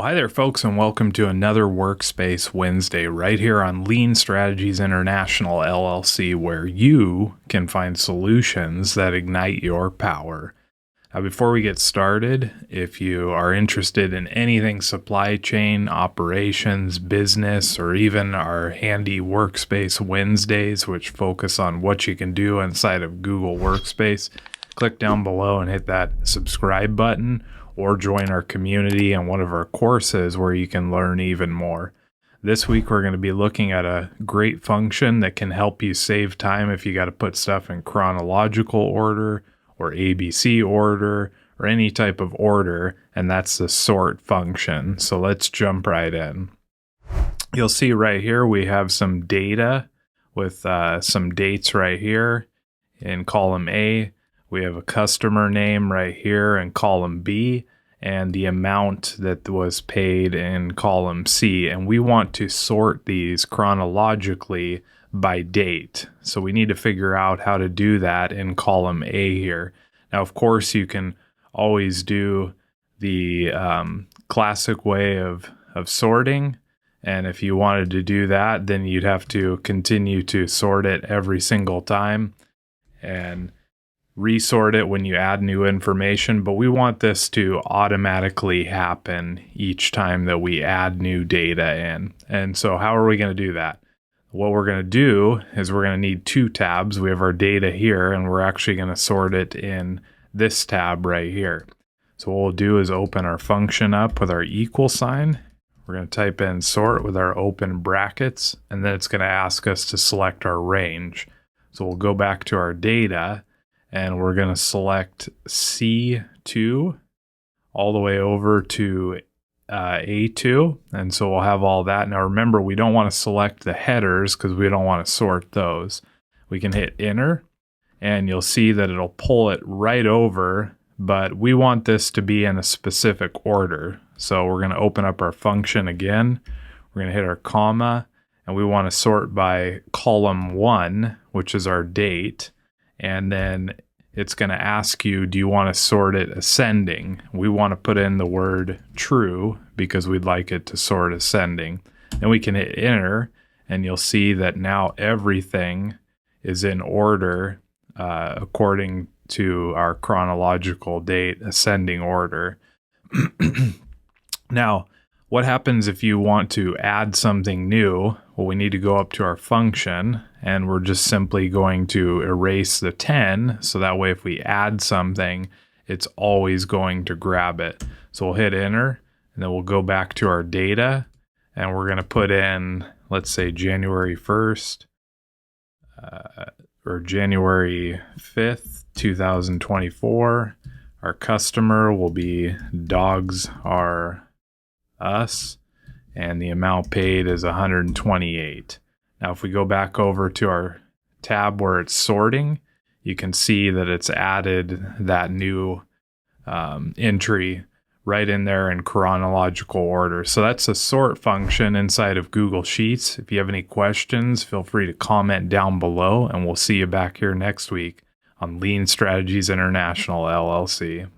Well, hi there, folks, and welcome to another Workspace Wednesday right here on Lean Strategies International LLC, where you can find solutions that ignite your power. Now, before we get started, if you are interested in anything supply chain, operations, business, or even our handy Workspace Wednesdays, which focus on what you can do inside of Google Workspace, click down below and hit that subscribe button, or join our community and one of our courses where you can learn even more. This week, we're going to be looking at a great function that can help you save time if you got to put stuff in chronological order or ABC order or any type of order, and that's the sort function. So let's jump right in. You'll see right here we have some data with some dates right here in column A. We have a customer name right here in column B and the amount that was paid in column C. And we want to sort these chronologically by date. So we need to figure out how to do that in column A here. Now, of course, you can always do the classic way of sorting. And if you wanted to do that, then you'd have to continue to sort it every single time and resort it when you add new information. But we want this to automatically happen each time that we add new data in. And so how are we going to do that? What we're going to do is we're going to need two tabs. We have our data here, and we're actually going to sort it in this tab right here. So what we'll do is open our function up with our equal sign. We're going to type in sort with our open brackets, and then it's going to ask us to select our range. So we'll go back to our data, and we're going to select C2 all the way over to A2. And so we'll have all that. Now remember, we don't want to select the headers because we don't want to sort those. We can hit enter, and you'll see that it'll pull it right over, but we want this to be in a specific order. So we're going to open up our function again. We're going to hit our comma, and we want to sort by column 1, which is our date. And then it's going to ask you, do you want to sort it ascending? We want to put in the word true because we'd like it to sort ascending. Then we can hit enter, and you'll see that now everything is in order according to our chronological date ascending order. Now, what happens if you want to add something new? Well, we need to go up to our function, and we're just simply going to erase the 10. So that way, if we add something, it's always going to grab it. So we'll hit enter, and then we'll go back to our data, and we're going to put in, let's say, January 1st or January 5th, 2024. Our customer will be Dogs R Us, and the amount paid is $128. Now, if we go back over to our tab where it's sorting, you can see that it's added that new entry right in there in chronological order. So that's a sort function inside of Google Sheets. If you have any questions, feel free to comment down below, and we'll see you back here next week on Lean Strategies International LLC.